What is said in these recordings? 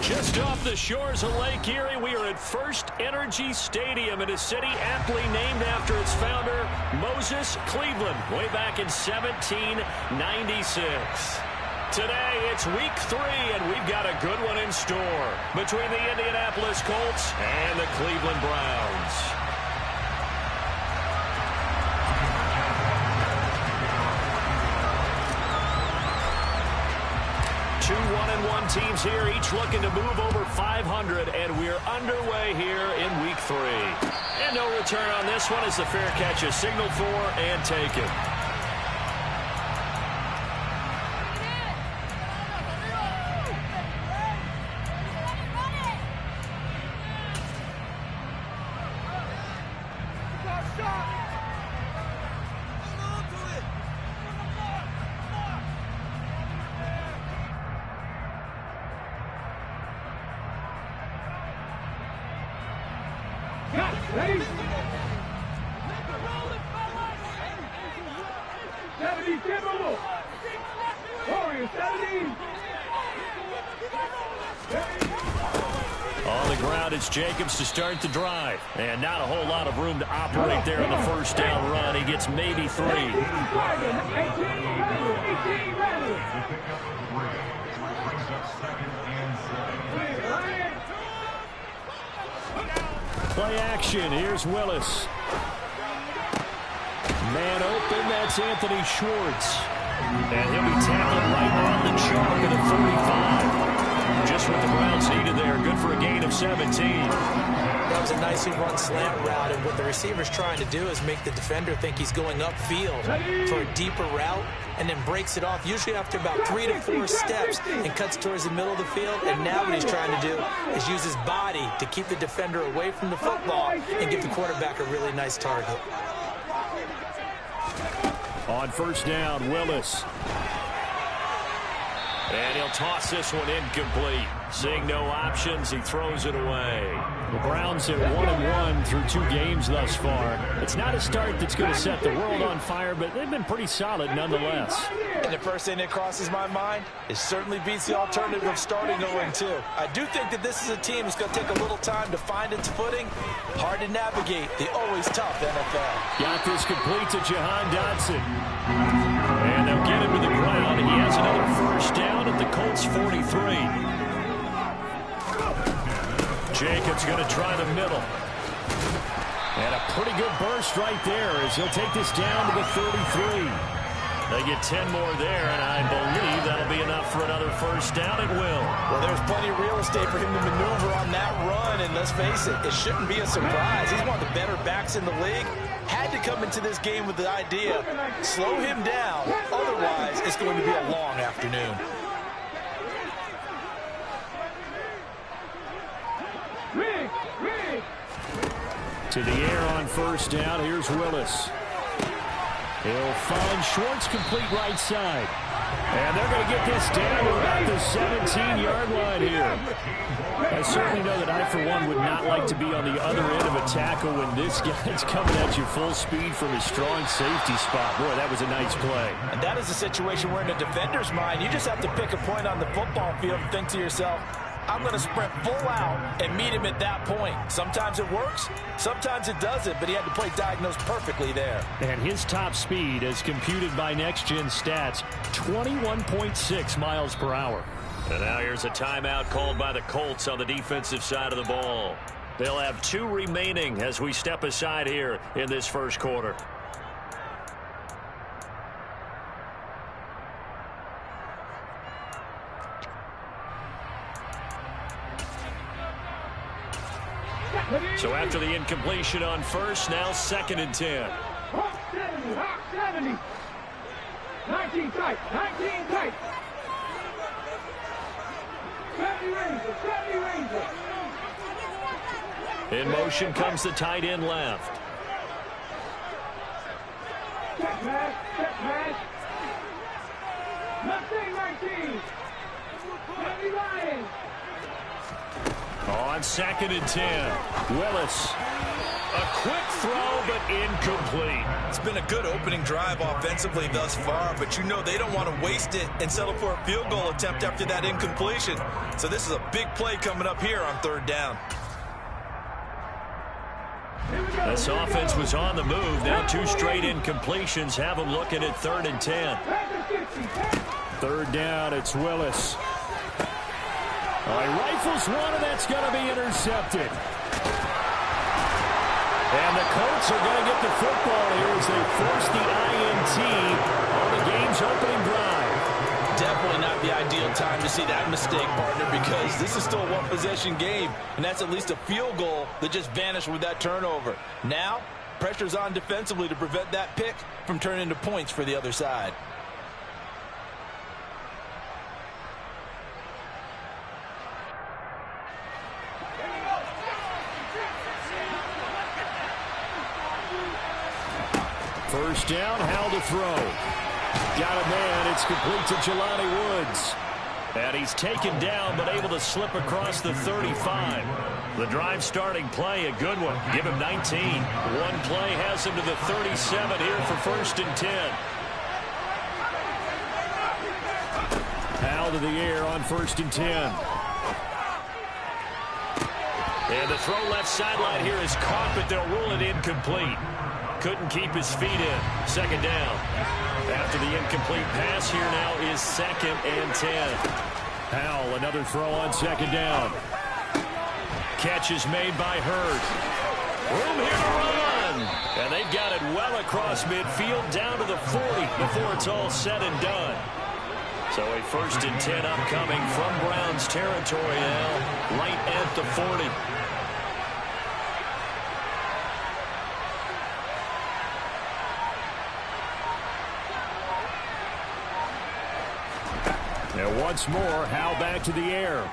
Just off the shores of Lake Erie, we are at First Energy Stadium in a city aptly named after its founder, Moses Cleveland, way back in 1796. Today, it's week 3, and we've got a good one in store between the Indianapolis Colts and the Cleveland Browns. Two 1-1 teams here, each looking to move over 500, and we're underway here in week 3. And no return on this one as the fair catch is signaled for and taken. Ready? 70, Timberwolves. Warriors, 17. On the ground, it's Jacobs to start the drive. And not a whole lot of room to operate there on the first down run. He gets maybe 3. 18 ready. Play action. Here's Willis. Man open. That's Anthony Schwartz. And he'll be tackled right on the chalk at the 45. Just what the Browns needed there. Good for a gain of 17. That was a nicely run slant route, and what the receiver's trying to do is make the defender think he's going upfield for a deeper route, and then breaks it off, usually after about 3 to 4 steps, and cuts towards the middle of the field. And now what he's trying to do is use his body to keep the defender away from the football and give the quarterback a really nice target. On first down, Willis. And he'll toss this one incomplete. Seeing no options, he throws it away. The Browns at 1-1 through 2 games thus far. It's not a start that's going to set the world on fire, but they've been pretty solid nonetheless. And the first thing that crosses my mind, it certainly beats the alternative of starting 0-2. I do think that this is a team that's going to take a little time to find its footing. Hard to navigate the always tough NFL. Got this complete to Jahan Dotson. And they'll get him to the ground. He has another first down at the Colts 43. Jacobs going to try the middle. And a pretty good burst right there as he'll take this down to the 33. They get 10 more there, and I believe that'll be enough for another first down. It will. Well, there's plenty of real estate for him to maneuver on that run, and let's face it, it shouldn't be a surprise. He's one of the better backs in the league. Had to come into this game with the idea, slow him down, otherwise it's going to be a long afternoon. To the air on first down. Here's Willis. He'll find Schwartz complete right side. And they're going to get this down to about the 17-yard line here. I certainly know that I, for one, would not like to be on the other end of a tackle when this guy's coming at you full speed from his strong safety spot. Boy, that was a nice play. And that is a situation where in a defender's mind, you just have to pick a point on the football field and think to yourself, I'm going to sprint full out and meet him at that point. Sometimes it works, sometimes it doesn't, but he had to play diagnosed perfectly there. And his top speed, as computed by Next Gen Stats, 21.6 miles per hour. And now here's a timeout called by the Colts on the defensive side of the ball. They'll have 2 remaining as we step aside here in this first quarter. So after the incompletion on first, now 2nd and 10. Hawk 70. 19 tight. 19 tight. 70 Ranger. In motion comes the tight end left. Check pass. Mustang 19. 70 Lions. On 2nd and 10, Willis. A quick throw, but incomplete. It's been a good opening drive offensively thus far, but you know they don't want to waste it and settle for a field goal attempt after that incompletion. So this is a big play coming up here on 3rd down. This offense was on the move. Now 2 straight incompletions have them looking at 3rd and 10. 3rd down, it's Willis. Rifles one, and that's going to be intercepted. And the Colts are going to get the football here as they force the INT on the game's opening drive. Definitely not the ideal time to see that mistake, partner, because this is still a one-possession game, and that's at least a field goal that just vanished with that turnover. Now, pressure's on defensively to prevent that pick from turning into points for the other side. First down, Howell to throw. Got a man, it's complete to Jelani Woods. And he's taken down, but able to slip across the 35. The drive starting play, a good one. Give him 19. One play has him to the 37 here for 1st and 10. Howell to the air on 1st and 10. And the throw left sideline here is caught, but they'll rule it incomplete. Couldn't keep his feet in. 2nd down. After the incomplete pass, here now is 2nd and 10. Howell, another throw on 2nd down. Catch is made by Hurd. Room here to run. And they've got it well across midfield down to the 40 before it's all said and done. So a 1st and 10 upcoming from Browns territory now, right at the 40. Now once more, Howell back to the air.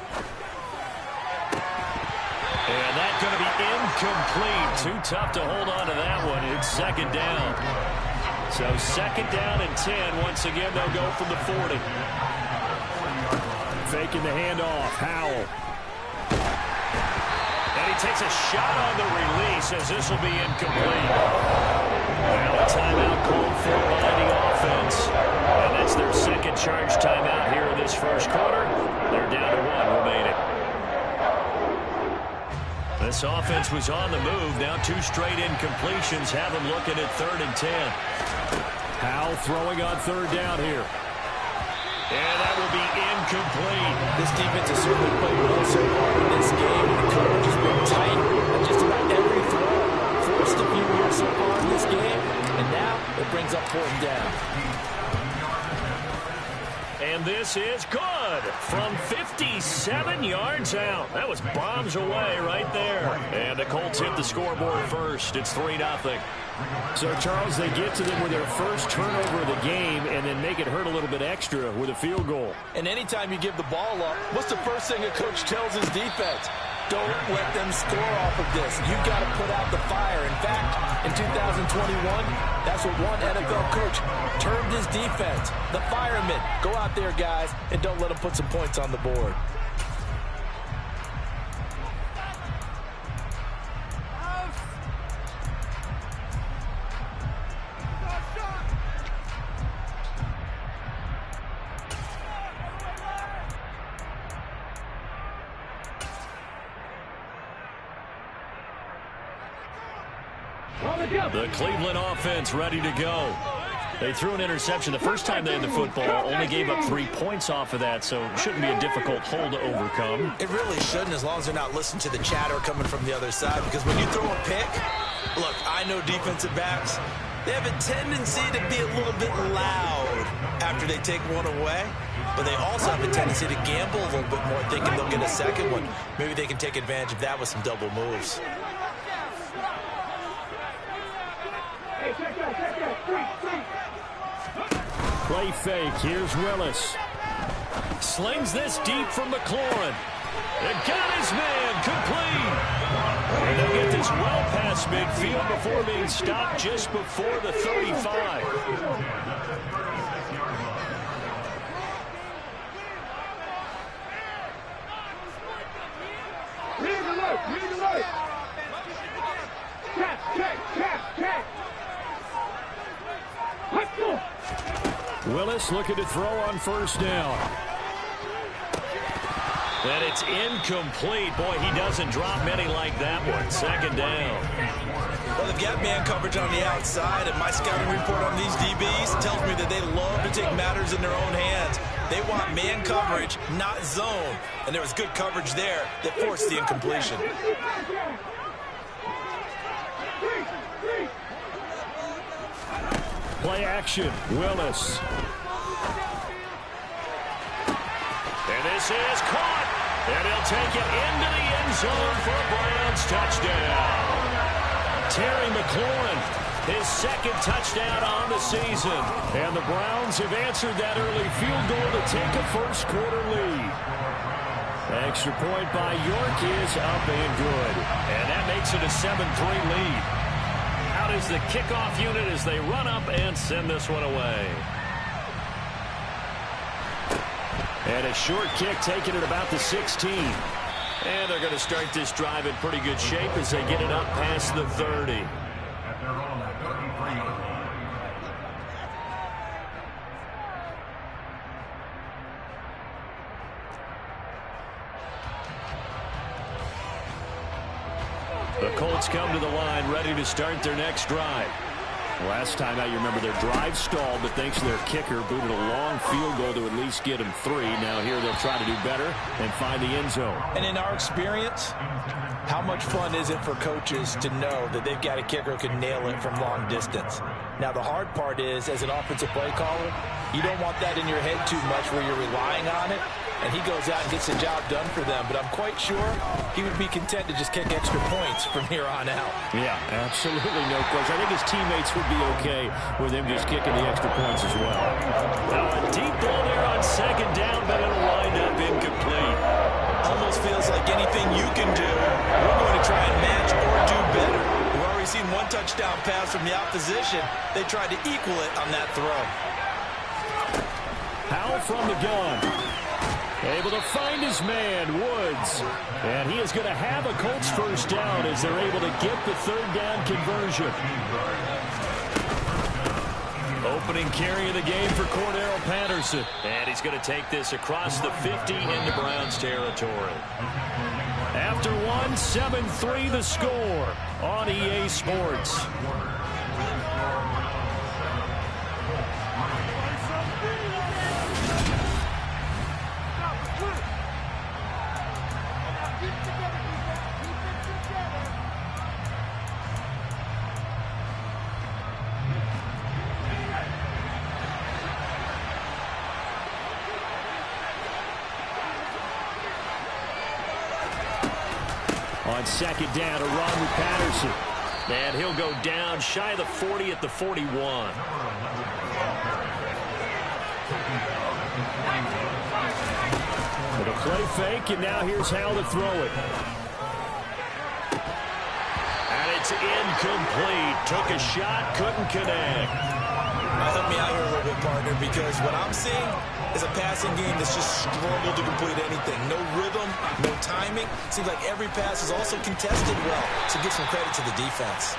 And that's going to be incomplete. Too tough to hold on to that one. It's 2nd down. So 2nd down and 10. Once again, they'll go from the 40. Faking the handoff. Howell. And he takes a shot on the release as this will be incomplete. Now a timeout called for by the offense. And that's their 2nd charge timeout here in this 1st quarter. They're down to 1 remaining. This offense was on the move. Now 2 straight incompletions have them looking at 3rd and 10. Howell throwing on 3rd down here. And that will be incomplete. This defense has certainly played well so far in this game. The coverage has been tight on just about every throw. Forced a few here so far in this game. And now it brings up 4th down. And this is good from 57 yards out. That was bombs away right there. And the Colts hit the scoreboard first. It's 3-0. So, Charles, they get to them with their first turnover of the game and then make it hurt a little bit extra with a field goal. And anytime you give the ball up, what's the first thing a coach tells his defense? Don't let them score off of this. You've got to put out the fire. In fact, in 2021, that's what one NFL coach termed his defense, the firemen. Go out there, guys, and don't let them put some points on the board. The Cleveland offense ready to go. They threw an interception the first time they had the football, only gave up 3 points off of that, so it shouldn't be a difficult hole to overcome. It really shouldn't, as long as they're not listening to the chatter coming from the other side, because when you throw a pick, look, I know defensive backs, they have a tendency to be a little bit loud after they take one away, but they also have a tendency to gamble a little bit more, thinking they'll get a second one. Maybe they can take advantage of that with some double moves. Play fake. Here's Willis. Slings this deep from McLaurin. And got his man complete. And they'll get this well past midfield before being stopped just before the 35. alert. Read alert. Check. Let's go. Willis looking to throw on first down. And it's incomplete. Boy, he doesn't drop many like that one. Second down. Well, they've got man coverage on the outside, and my scouting report on these DBs tells me that they love to take matters in their own hands. They want man coverage, not zone. And there was good coverage there that forced the incompletion. Play action, Willis. And this is caught. And he'll take it into the end zone for a Browns touchdown. Terry McLaurin, his second touchdown on the season. And the Browns have answered that early field goal to take a first quarter lead. Extra point by York is up and good. And that makes it a 7-3 lead. Out is the kickoff unit as they run up and send this one away. And a short kick taken at about the 16. And they're going to start this drive in pretty good shape as they get it up past the 30. The Colts come to the line ready to start their next drive. Last time out, you remember their drive stalled, but thanks to their kicker, booted a long field goal to at least get them 3. Now here they'll try to do better and find the end zone. And in our experience, how much fun is it for coaches to know that they've got a kicker who can nail it from long distance? Now, the hard part is, as an offensive play caller, you don't want that in your head too much where you're relying on it, and he goes out and gets the job done for them. But I'm quite sure he would be content to just kick extra points from here on out. Yeah, absolutely no question. I think his teammates would be okay with him just kicking the extra points as well. Now a deep ball there on second down, but it'll wind up incomplete. Almost feels like anything you can do, we're going to try and match or do better. We've already seen one touchdown pass from the opposition. They tried to equal it on that throw. Howell from the gun. Able to find his man, Woods. And he is going to have a Colts first down as they're able to get the third down conversion. Opening carry of the game for Cordero Patterson. And he's going to take this across the 50 into Browns territory. After one, 7-3 the score on EA Sports. On second down, a run with Patterson. And he'll go down shy of the 40 at the 41. With a play fake, and now here's Howell to throw it. And it's incomplete. Took a shot, couldn't connect. Help me out here a little bit, partner, because what I'm seeing is a passing game that's just struggled to complete anything. No rhythm, no timing. Seems like every pass is also contested well, so give some credit to the defense.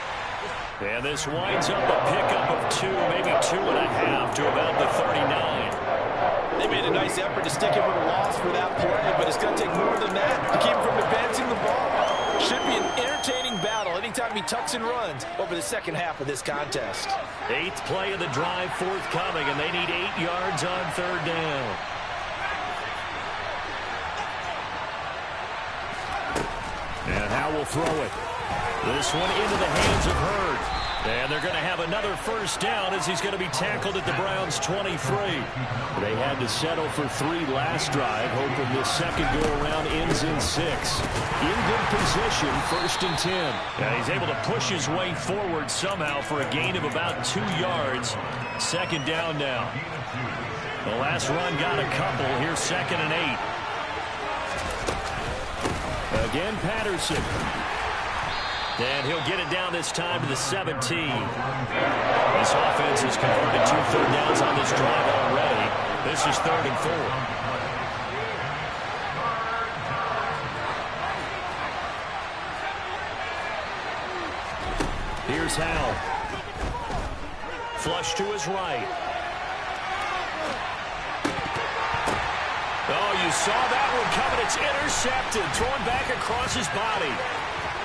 And this winds up a pickup of 2, maybe 2.5 to about the 39. They made a nice effort to stick him with a loss for that play, but it's going to take more than that to keep him from advancing the ball. Should be an entertaining battle anytime he tucks and runs over the second half of this contest. 8th play of the drive forthcoming, and they need 8 yards on third down. And Howell will throw it. This one into the hands of Hurd. And they're going to have another first down as he's going to be tackled at the Browns' 23. They had to settle for 3 last drive, hoping this second go-around ends in 6. In good position, 1st and 10. And he's able to push his way forward somehow for a gain of about 2 yards. Second down now. The last run got a couple. Here's 2nd and 8. Again, Patterson. And he'll get it down this time to the 17. This offense has converted 2 third downs on this drive already. This is 3rd and 4. towel. Flush to his right. Oh, you saw that one coming. It's intercepted. Thrown back across his body.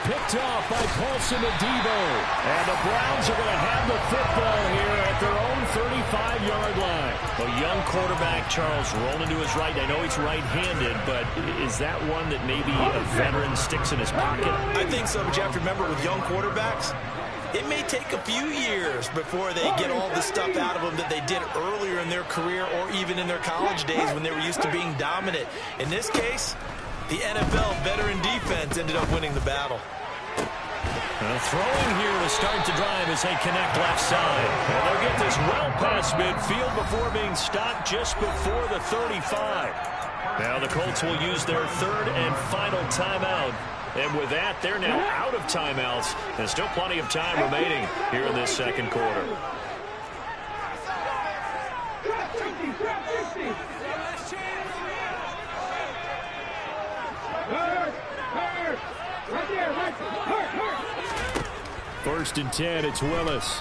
Picked off by Paulson Adebo. And the Browns are going to have the football here at their own 35-yard line. A young quarterback, Charles, rolling to his right. I know he's right-handed, but is that one that maybe a veteran sticks in his pocket? I think so, but you have to remember with young quarterbacks, it may take a few years before they get all the stuff out of them that they did earlier in their career or even in their college days when they were used to being dominant. In this case, the NFL veteran defense ended up winning the battle. Throwing here to start the drive as they connect left side. And they'll get this well past midfield before being stopped just before the 35. Now the Colts will use their third and final timeout. And with that, they're now out of timeouts. There's still plenty of time remaining here in this second quarter. First and 10, it's Willis.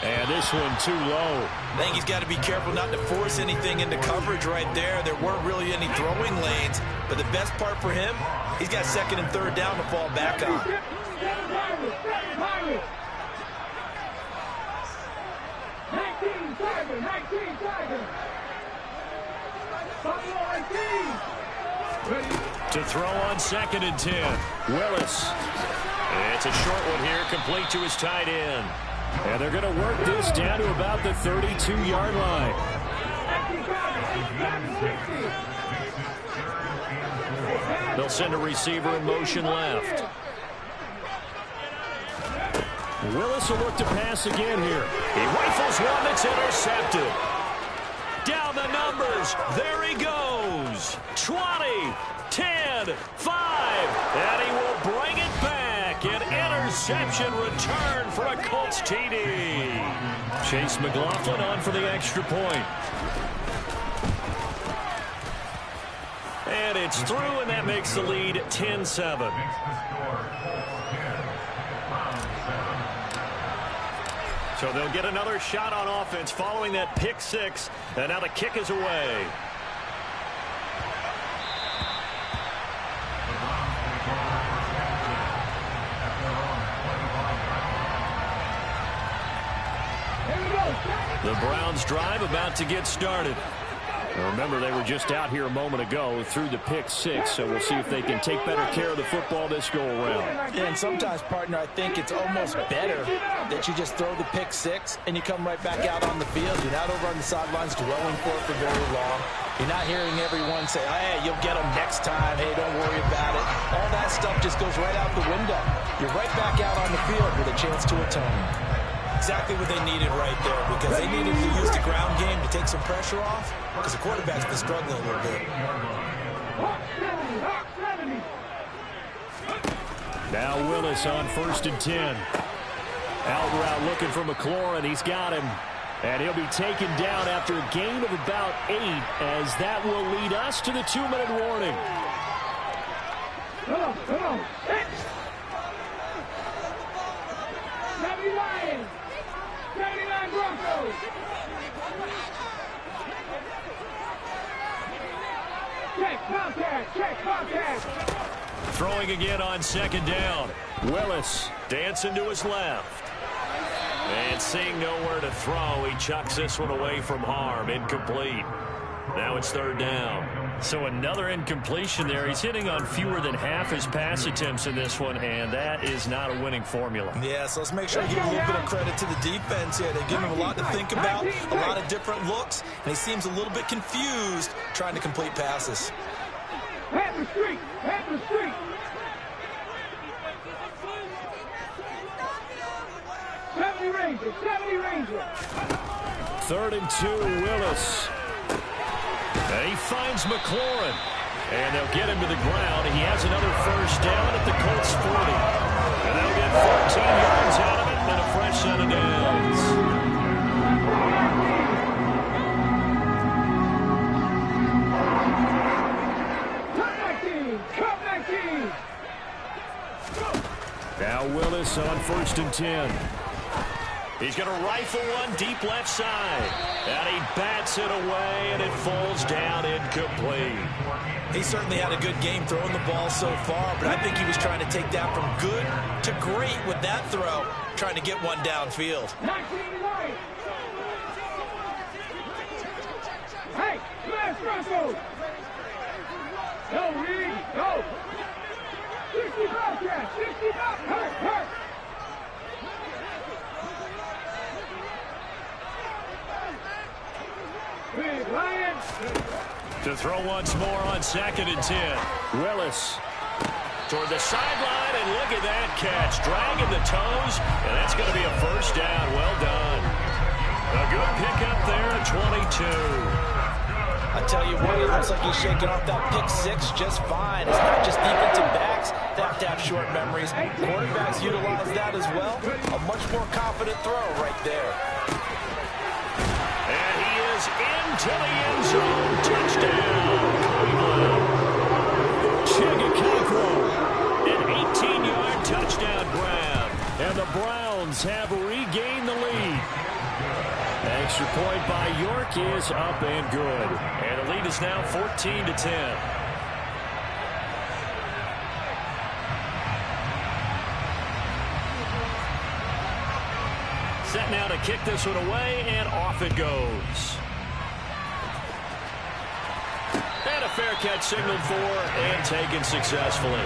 And this one too low. I think he's got to be careful not to force anything into coverage right there. There weren't really any throwing lanes. But the best part for him, he's got second and third down to fall back on. To throw on second and 10. Willis. It's a short one here, complete to his tight end. And they're going to work this down to about the 32-yard line. They'll send a receiver in motion left. Willis will look to pass again here. He rifles one that's intercepted. Down the numbers. There he goes. 20, 10, 5. And he will bring it back. An interception return for a Colts TD. Chase McLaughlin on for the extra point. And it's through, and that makes the lead 10-7. So they'll get another shot on offense following that pick six. And now the kick is away. The Browns drive about to get started. Now remember, they were just out here a moment ago through the pick six, so we'll see if they can take better care of the football this go-around. Yeah, and sometimes, partner, I think it's almost better that you just throw the pick six and you come right back out on the field. You're not over on the sidelines dwelling for it for very long. You're not hearing everyone say, hey, you'll get them next time. Hey, don't worry about it. All that stuff just goes right out the window. You're right back out on the field with a chance to atone. Exactly what they needed right there, because they needed to use the ground game to take some pressure off, because the quarterback's been struggling a little bit. Now Willis on first and 10. Out route looking for McLaurin. He's got him. And he'll be taken down after a gain of about 8, as that will lead us to the 2-minute warning. Come on. 79 Broncos. Check contact. Throwing again on second down. Willis dancing to his left. And seeing nowhere to throw, he chucks this one away from harm. Incomplete. Now it's third down. So another incompletion there. He's hitting on fewer than half his pass attempts in this one, and that is not a winning formula. Yeah, so let's make sure we give a little bit of credit to the defense here. They've given him a lot to think about, a lot of different looks, and he seems a little bit confused trying to complete passes. Head the street. 70 Ranger. Third and 2, Willis. And he finds McLaurin. And they'll get him to the ground. He has another first down at the Colts 40. And they'll get 14 yards out of it and a fresh set of downs. Now Willis on 1st and 10. He's going to rifle one deep left side. And he bats it away, and it falls down incomplete. He certainly had a good game throwing the ball so far, but I think he was trying to take that from good to great with that throw, trying to get one downfield. 1989. Hey, smash Broncos. Go, Reed, go. 65, Cash, 65, hurt. Big Lion. To throw once more on 2nd and 10. Willis. Toward the sideline, and look at that catch. Dragging the toes, and that's going to be a first down. Well done. A good pickup there at 22. I tell you what, it looks like he's shaking off that pick six just fine. It's not just defensive backs that have to have short memories. Quarterbacks utilize that as well. A much more confident throw right there. And he is into the end zone. Touchdown, Cleveland. Chigakakro, an 18-yard touchdown grab. And the Browns have regained the lead. Extra point by York is up and good. And the lead is now 14-10. Set now to kick this one away, and off it goes. And a fair catch signaled for and taken successfully.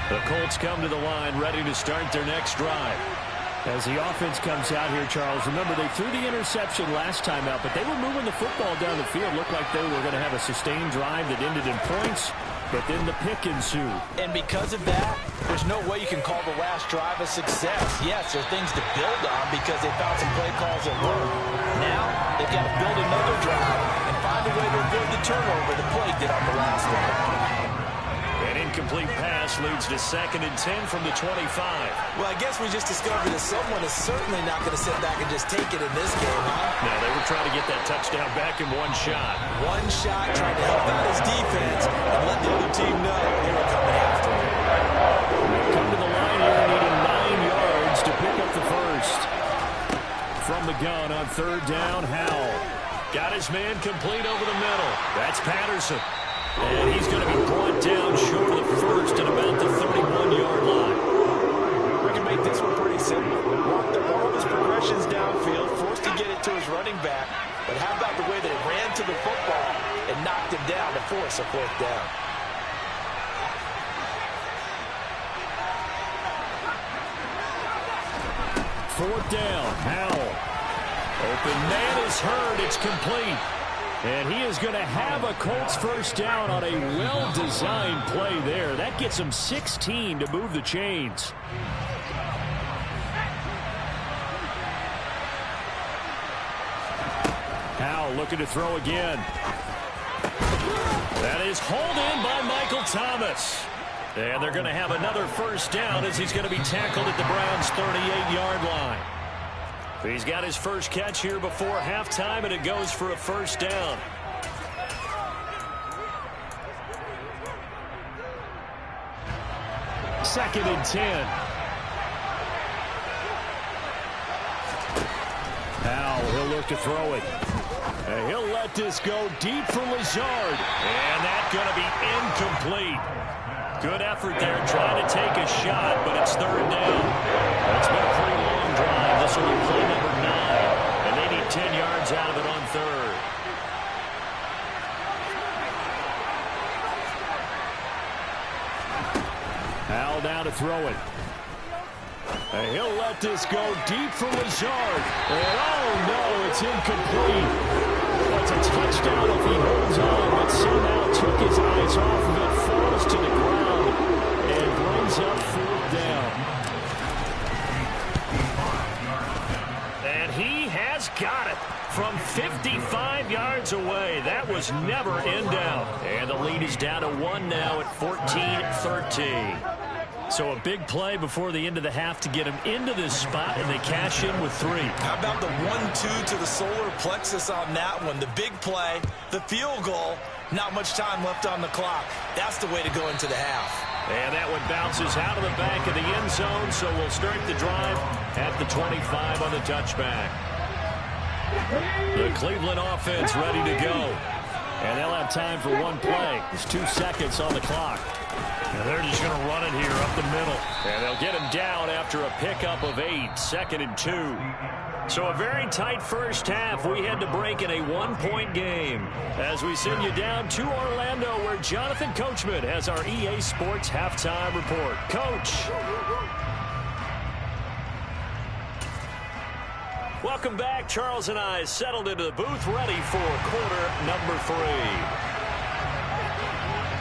The Colts come to the line, ready to start their next drive. As the offense comes out here, Charles, remember they threw the interception last time out, but they were moving the football down the field. Looked like they were going to have a sustained drive that ended in points, but then the pick ensued. And because of that, there's no way you can call the last drive a success. Yes, there are things to build on because they found some play calls that work. Now, they've got to build another drive and find a way to avoid the turnover the play did on the last one. An incomplete pass leads to 2nd and 10 from the 25. Well, I guess we just discovered that someone is certainly not going to sit back and just take it in this game, huh? No, they were trying to get that touchdown back in one shot. One shot, trying to help out his defense and let the other team know they were coming after him. Come to the line here, needing 9 yards to pick up the first. From the gun on 3rd down, Howell. Got his man complete over the middle. That's Patterson. And he's going to be brought down short of the first at about the 31-yard line. We can make this one pretty simple. Walked up all of his progressions downfield, forced to get it to his running back. But how about the way that it ran to the football and knocked him down to force a 4th down? Fourth down, Howell. Open man is heard. It's complete. And he is going to have a Colts first down on a well-designed play there. That gets him 16 to move the chains. Howell looking to throw again. That is hauled in by Michael Thomas. And they're going to have another first down as he's going to be tackled at the Browns' 38-yard line. He's got his first catch here before halftime, and it goes for a first down. Second and 10. Howell, he'll look to throw it. And he'll let this go deep for Lazard. And that's going to be incomplete. Good effort there trying to take a shot, but it's 3rd down. It's been a pretty long drive. This will be play number 9, and they need 10 yards out of it on 3rd. Howell down to throw it. And he'll let this go deep for Lazard. And oh no, it's incomplete. It's a touchdown if he holds on, but somehow took his eyes off of it, falls to the ground, and brings up 4th down. And he has got it from 55 yards away. That was never in doubt. And the lead is down to 1 now at 14-13. So a big play before the end of the half to get him into this spot, and they cash in with 3. How about the 1-2 to the solar plexus on that one? The big play, the field goal, not much time left on the clock. That's the way to go into the half. And that one bounces out of the back of the end zone, so we'll start the drive at the 25 on the touchback. The Cleveland offense ready to go. And they'll have time for one play. There's 2 seconds on the clock. And they're just going to run it here up the middle. And they'll get him down after a pickup of 8, 2nd and 2. So a very tight first half. We had to break in a 1-point game as we send you down to Orlando, where Jonathan Coachman has our EA Sports halftime report. Coach. Welcome back. Charles and I settled into the booth, ready for quarter number 3.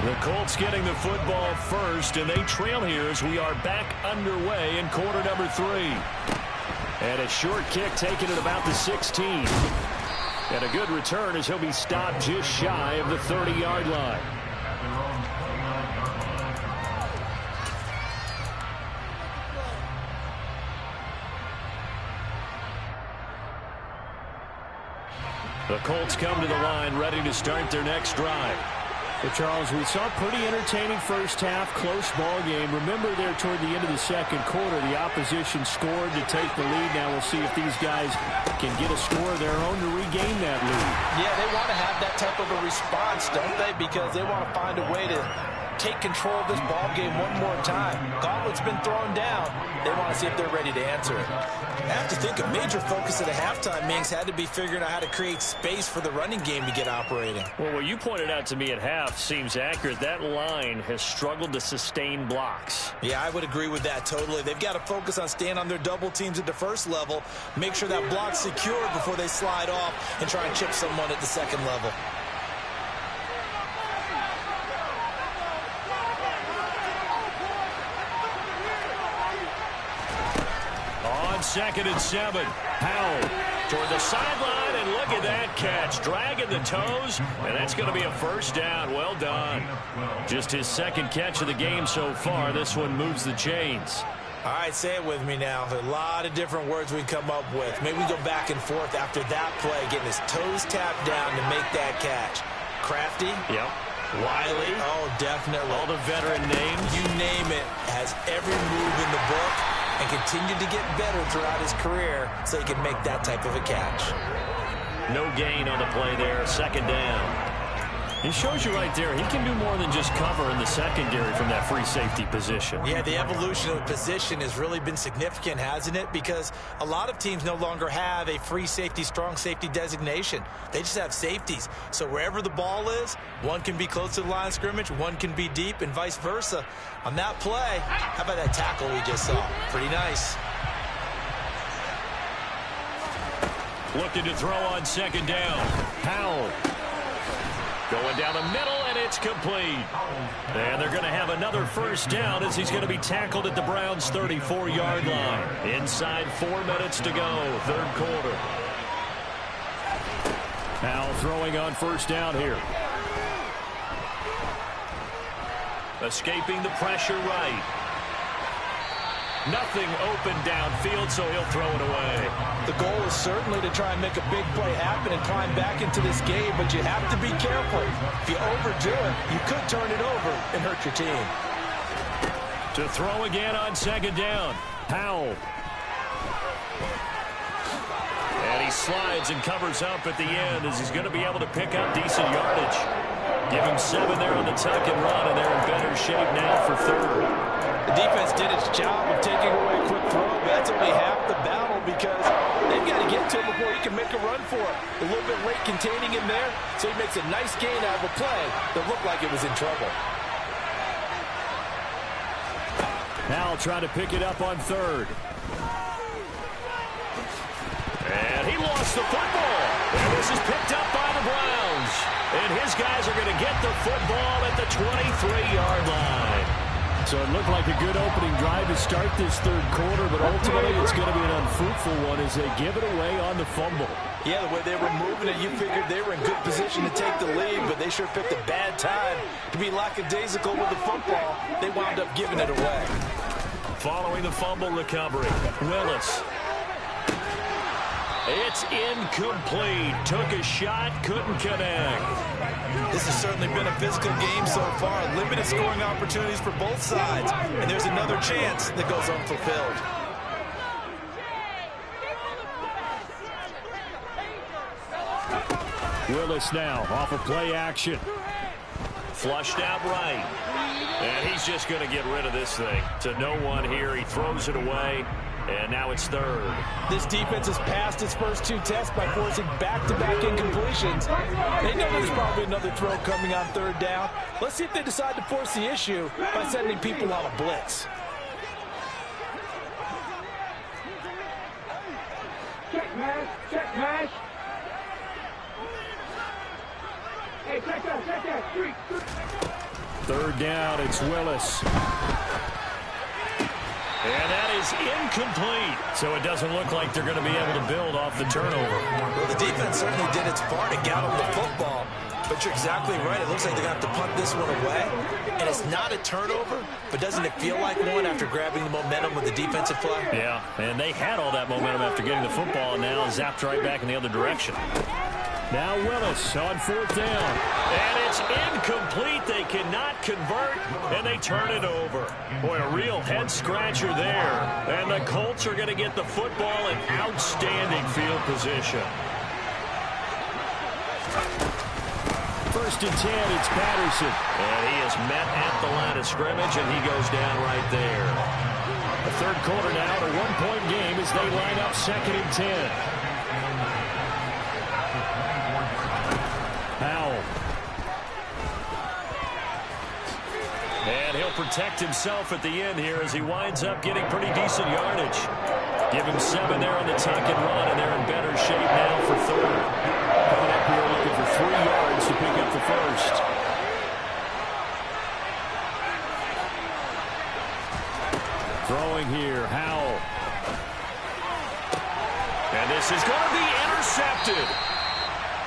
The Colts getting the football first, and they trail here as we are back underway in quarter number 3. And a short kick taken at about the 16. And a good return as he'll be stopped just shy of the 30-yard line. The Colts come to the line, ready to start their next drive. Well, Charles, we saw a pretty entertaining first half, close ball game. Remember there toward the end of the second quarter, the opposition scored to take the lead. Now we'll see if these guys can get a score of their own to regain that lead. Yeah, they want to have that type of a response, don't they? Because they want to find a way to take control of this ball game one more time. Gauntlet's been thrown down. They want to see if they're ready to answer it. I have to think a major focus of the halftime, Mings, had to be figuring out how to create space for the running game to get operating. Well, what you pointed out to me at half seems accurate. That line has struggled to sustain blocks. Yeah, I would agree with that totally. They've got to focus on staying on their double teams at the first level, make sure that block's secured before they slide off and try and chip someone at the second level. On 2nd and 7, Powell toward the sideline, and look at that catch. Dragging the toes, and that's going to be a first down. Well done. Just his 2nd catch of the game so far. This one moves the chains. All right, say it with me now. A lot of different words we come up with. Maybe we go back and forth after that play, getting his toes tapped down to make that catch. Crafty? Yep. Wiley? Oh, definitely. All the veteran names. You name it. Has every move in the book and continued to get better throughout his career so he can make that type of a catch. No gain on the play there. 2nd down. It shows you right there, he can do more than just cover in the secondary from that free safety position. Yeah, the evolution of the position has really been significant, hasn't it? Because a lot of teams no longer have a free safety, strong safety designation. They just have safeties. So wherever the ball is, one can be close to the line of scrimmage, one can be deep, and vice versa. On that play, how about that tackle we just saw? Pretty nice. Looking to throw on 2nd down. Powell. Going down the middle, and it's complete. And they're going to have another first down as he's going to be tackled at the Browns' 34-yard line. Inside 4 minutes to go, 3rd quarter. Powell throwing on first down here. Escaping the pressure right. Nothing open downfield, so he'll throw it away. The goal is certainly to try and make a big play happen and climb back into this game, but you have to be careful. If you overdo it, you could turn it over and hurt your team. To throw again on 2nd down. Powell. And he slides and covers up at the end as he's going to be able to pick up decent yardage. Give him 7 there on the tuck and run, and they're in better shape now for 3rd. The defense did its job of taking away a quick throw, but that's only half the battle because they've got to get to him before he can make a run for it. A little bit late containing him there, so he makes a nice gain out of a play that looked like it was in trouble. Powell trying to pick it up on 3rd. And he lost the football. And this is picked up by the Browns. And his guys are going to get the football at the 23-yard line. So it looked like a good opening drive to start this 3rd quarter, but ultimately it's going to be an unfruitful one as they give it away on the fumble. Yeah, the way they were moving it, you figured they were in good position to take the lead, but they sure picked a bad time to be lackadaisical with the football. They wound up giving it away. Following the fumble recovery, Willis. It's incomplete. Took a shot, couldn't connect. This has certainly been a physical game so far. Limited scoring opportunities for both sides. And there's another chance that goes unfulfilled. Willis now off of play action. Flushed out right. And he's just going to get rid of this thing. To no one here. He throws it away. And now it's third. This defense has passed its first 2 tests by forcing back-to-back incompletions. They know there's probably another throw coming on third down. Let's see if they decide to force the issue by sending people on a blitz. Check mash, check mash. Hey, check that, street. Third down, it's Willis. And that is incomplete. So it doesn't look like they're going to be able to build off the turnover. Well, the defense certainly did its part to gallop the football. But you're exactly right. It looks like they're going to have to punt this one away. And it's not a turnover, but doesn't it feel like one after grabbing the momentum with the defensive play? Yeah, and they had all that momentum after getting the football, and now zapped right back in the other direction. Now Willis on fourth down. And it's incomplete. They cannot convert, and they turn it over. Boy, a real head-scratcher there. And the Colts are going to get the football in outstanding field position. First and 10, it's Patterson. And he is met at the line of scrimmage, and he goes down right there. The third quarter now, a one-point game as they line up second and 10. Powell. And he'll protect himself at the end here as he winds up getting pretty decent yardage. Give him 7 there on the tuck and run, and they're in better shape now for third. Coming up here looking for 3 yards to pick up the first. Throwing here, Howell. And this is going to be intercepted.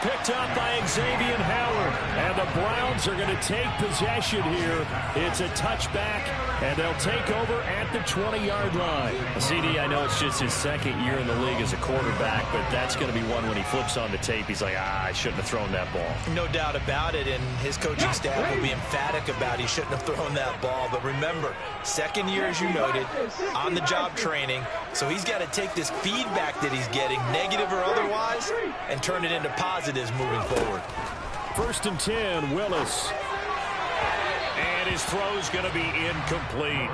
Picked up by Xavier Howard. And the Browns are going to take possession here. It's a touchback, and they'll take over at the 20-yard line. CD, I know it's just his second year in the league as a quarterback, but that's going to be one when he flips on the tape. He's like, I shouldn't have thrown that ball. No doubt about it, and his coaching staff will be emphatic about he shouldn't have thrown that ball. But remember, second year, as you noted, on-the-job training, so he's got to take this feedback that he's getting, negative or otherwise, and turn it into positives moving forward. First and 10, Willis. And his throw's going to be incomplete.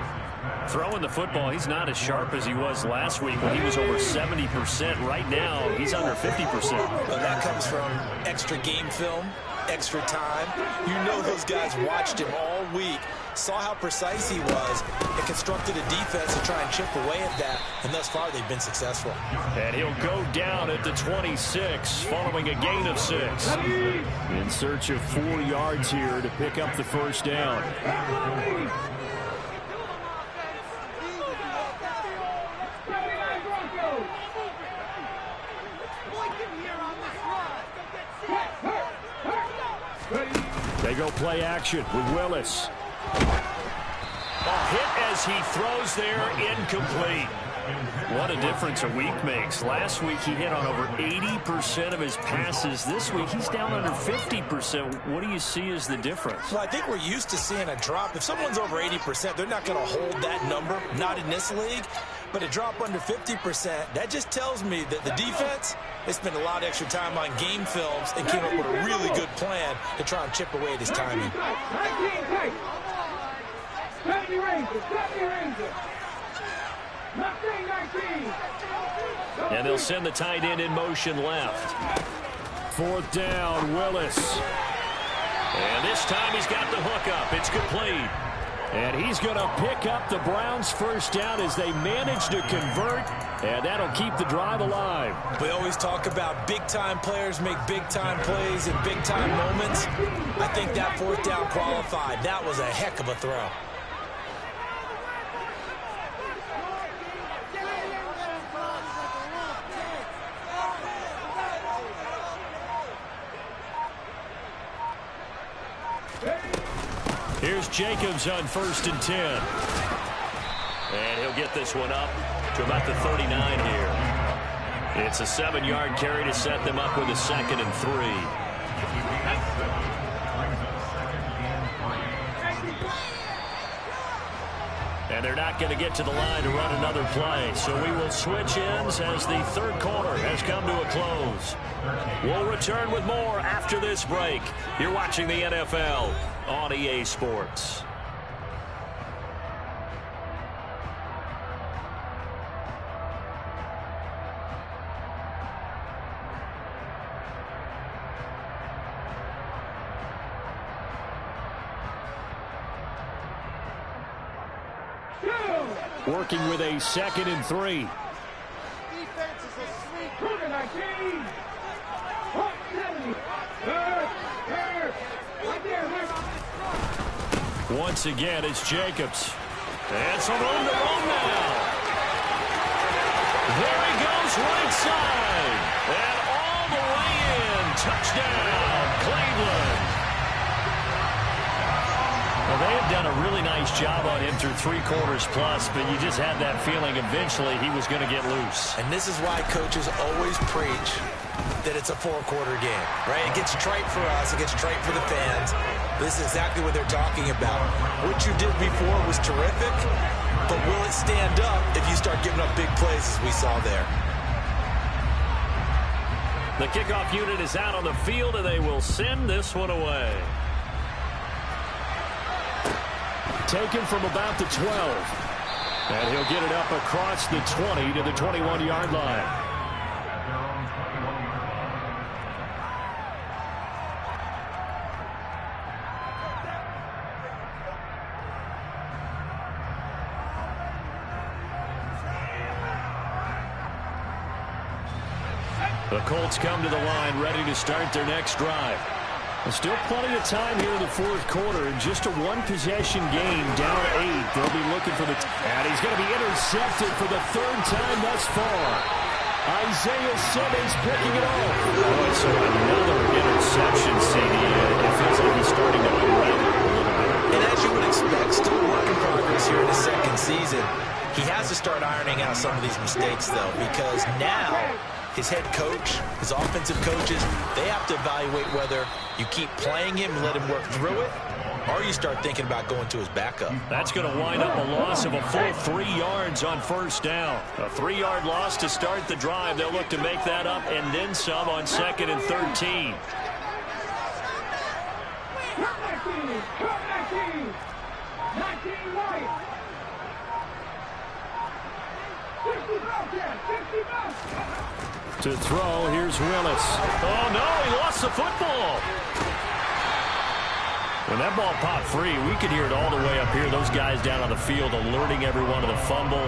Throwing the football, he's not as sharp as he was last week when he was over 70%. Right now, he's under 50%. Well, that comes from extra game film, extra time. You know those guys watched him all week, saw how precise he was, and constructed a defense to try and chip away at that, and thus far they've been successful. And he'll go down at the 26 following a gain of 6. In search of 4 yards here to pick up the first down. They go play action with Willis. A hit as he throws there, incomplete. What a difference a week makes. Last week he hit on over 80% of his passes. This week he's down under 50%. What do you see as the difference? Well, I think we're used to seeing a drop. If someone's over 80%, they're not going to hold that number, not in this league. But a drop under 50%, that just tells me that the defense, they spent a lot of extra time on game films and came up with a really good plan to try and chip away at his timing. And they'll send the tight end in motion left. Fourth down, Willis. And this time he's got the hook up. It's complete. And he's going to pick up the Browns' first down as they manage to convert, and that'll keep the drive alive. We always talk about big-time players make big-time plays in big-time moments. I think that fourth down qualified. That was a heck of a throw. Here's Jacobs on 1st and 10. And he'll get this one up to about the 39 here. It's a 7-yard carry to set them up with a 2nd and 3. And they're not going to get to the line to run another play. So we will switch ends as the third quarter has come to a close. We'll return with more after this break. You're watching the NFL on EA Sports. Working with a 2nd and 3. Once again, it's Jacobs. And some room to roam now. There he goes, right side. And all the way in. Touchdown, Cleveland. Well, they have done a really nice job on him through 3 quarters plus, but you just had that feeling eventually he was going to get loose. And this is why coaches always preach that it's a 4-quarter game, right? It gets trite for us. It gets trite for the fans. This is exactly what they're talking about. What you did before was terrific, but will it stand up if you start giving up big plays as we saw there? The kickoff unit is out on the field, and they will send this one away. Taken from about the 12. And he'll get it up across the 20 to the 21-yard line. The Colts come to the line ready to start their next drive. There's still plenty of time here in the 4th quarter. Just a 1-possession game, down 8. They'll be looking for the... And he's going to be intercepted for the 3rd time thus far. Isaiah Simmons picking it off. Oh, so another interception, CD. It feels like he's starting to unravel a little bit. And as you would expect, still work in progress here in his 2nd season. He has to start ironing out some of these mistakes, though, because now his head coach, his offensive coaches, they have to evaluate whether you keep playing him and let him work through it, or you start thinking about going to his backup. That's going to wind up a loss of a full 3 yards on 1st down. A 3-yard loss to start the drive. They'll look to make that up and then some on 2nd and 13. To throw, here's Willis. Oh, no, he lost the football. When that ball popped free, we could hear it all the way up here. Those guys down on the field alerting everyone of the fumble.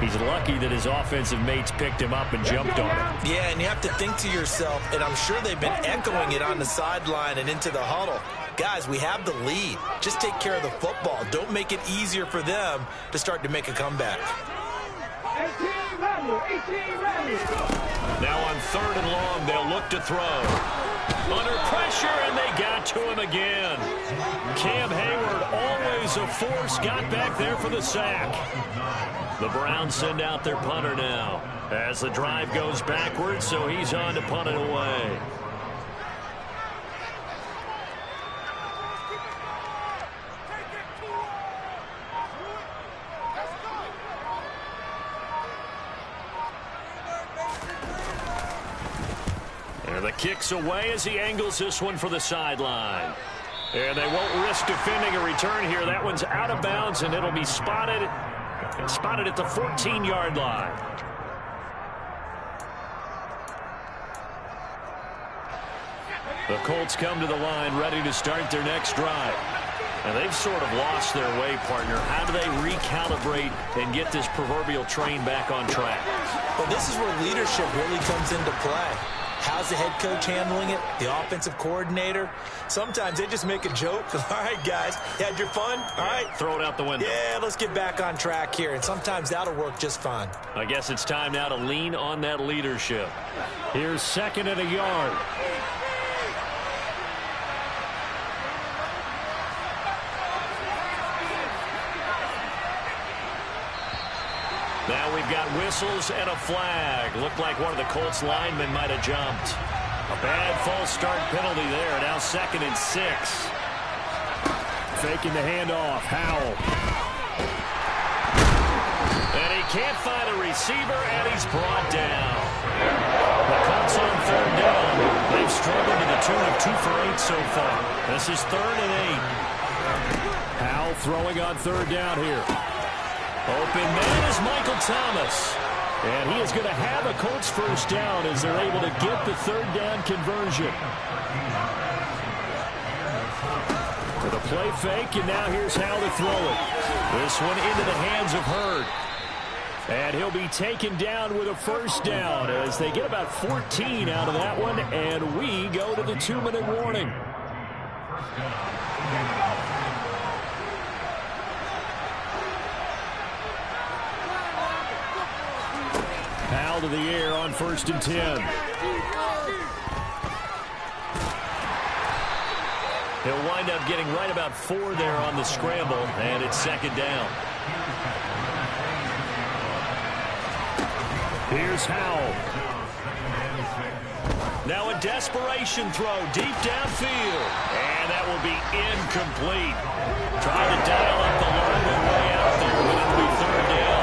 He's lucky that his offensive mates picked him up and jumped on it. Yeah, and you have to think to yourself, and I'm sure they've been echoing it on the sideline and into the huddle. Guys, we have the lead. Just take care of the football. Don't make it easier for them to start to make a comeback. Now on 3rd and long, they'll look to throw. Under pressure, and they got to him again. Cam Hayward, always a force, got back there for the sack. The Browns send out their punter now as the drive goes backwards, so he's on to punt it away. The kick's away as he angles this one for the sideline. And they won't risk defending a return here. That one's out of bounds, and it'll be spotted at the 14-yard line. The Colts come to the line ready to start their next drive. And they've sort of lost their way, partner. How do they recalibrate and get this proverbial train back on track? Well, this is where leadership really comes into play. How's the head coach handling it? The offensive coordinator? Sometimes they just make a joke. All right, guys, you had your fun? All right. Throw it out the window. Yeah, let's get back on track here. And sometimes that'll work just fine. I guess it's time now to lean on that leadership. Here's 2nd and a yard. Now we've got whistles and a flag. Looked like one of the Colts linemen might have jumped. A bad false start penalty there. Now 2nd and 6. Faking the handoff. Howell. And he can't find a receiver, and he's brought down. The Colts on 3rd down. They've struggled to the tune of 2 for 8 so far. This is 3rd and 8. Howell throwing on 3rd down here. Open man is Michael Thomas. And he is going to have a Colts 1st down as they're able to get the 3rd down conversion. With a play fake, and now here's how to throw it. This one into the hands of Hurd. And he'll be taken down with a 1st down as they get about 14 out of that one, and we go to the 2-minute warning. Powell to the air on 1st and 10. He'll wind up getting right about 4 there on the scramble, and it's 2nd down. Here's Howell. Now a desperation throw deep downfield, and that will be incomplete. Trying to dial up the line way out there, but it'll be 3rd down.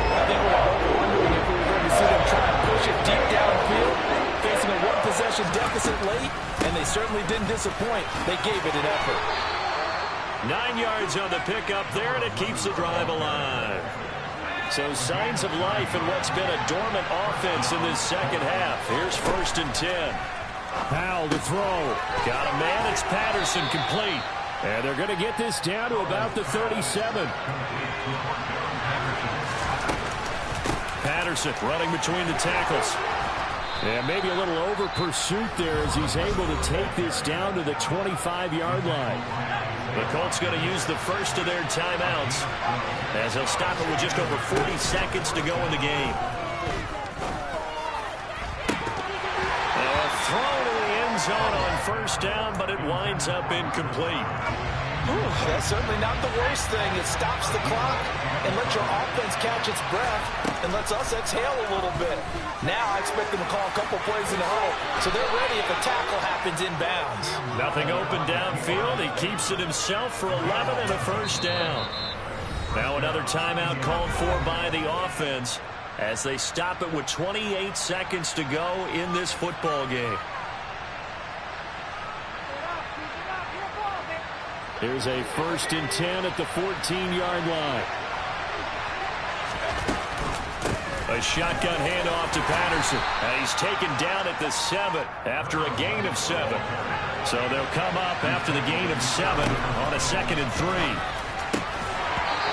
I think we're both wondering if we were going to see them try and push it deep downfield, facing a 1-possession deficit late, and they certainly didn't disappoint. They gave it an effort. 9 yards on the pickup there, and it keeps the drive alive. So signs of life in what's been a dormant offense in this 2nd half. Here's 1st and 10. Powell to throw. Got a man. It's Patterson, complete. And they're going to get this down to about the 37. Patterson running between the tackles. And maybe a little over pursuit there as he's able to take this down to the 25-yard line. The Colts going to use the first of their timeouts as they'll stop it with just over 40 seconds to go in the game. Throw to the end zone on 1st down, but it winds up incomplete. That's certainly not the worst thing. It stops the clock and lets your offense catch its breath and lets us exhale a little bit. Now I expect them to call a couple plays in the huddle, so they're ready if a tackle happens inbounds. Nothing open downfield. He keeps it himself for 11 and a 1st down. Now another timeout called for by the offense as they stop it with 28 seconds to go in this football game. Here's a 1st and 10 at the 14-yard line. A shotgun handoff to Patterson. And he's taken down at the 7 after a gain of 7. So they'll come up after the gain of 7 on a 2nd and 3.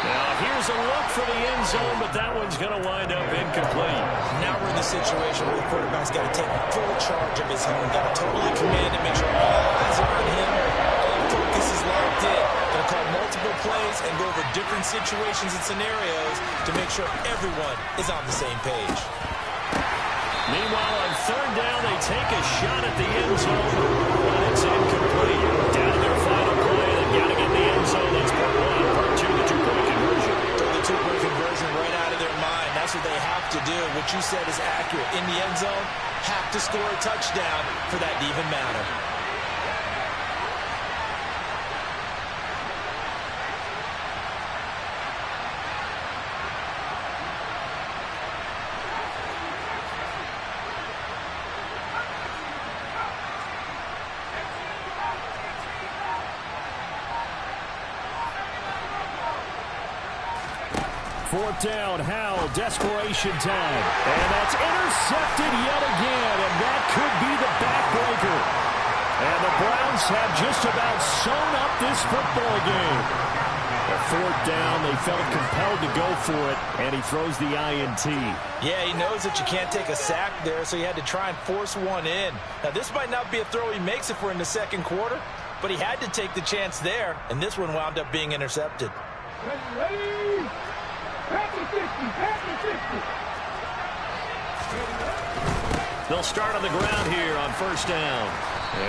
Now here's a look for the end zone, but that one's going to wind up incomplete. Now we're in the situation where the quarterback's got to take full charge of his home, got to totally command it, make sure all eyes are on him, all focus is locked in. Going to call multiple plays and go over different situations and scenarios to make sure everyone is on the same page. Meanwhile, on 3rd down, they take a shot at the end zone, but it's incomplete. Down to their final play, they've got to get the end zone. That's part 1. Part 2, the 2-point conversion. Throw the 2-point conversion right out of their mind. That's what they have to do. What you said is accurate. In the end zone, have to score a touchdown for that to even matter. Fourth down, Howell, desperation time. And that's intercepted yet again, and that could be the backbreaker. And the Browns have just about sewn up this football game. A 4th down, they felt compelled to go for it, and he throws the INT. Yeah, he knows that you can't take a sack there, so he had to try and force one in. Now, this might not be a throw he makes if we're in the 2nd quarter, but he had to take the chance there, and this one wound up being intercepted. Ready? They'll start on the ground here on 1st down.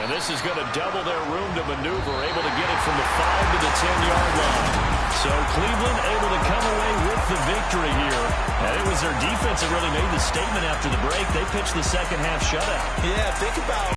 And this is going to double their room to maneuver, able to get it from the 5 to the 10-yard line. So Cleveland able to come away with the victory here. And it was their defense that really made the statement after the break. They pitched the second half shutout. Yeah, think about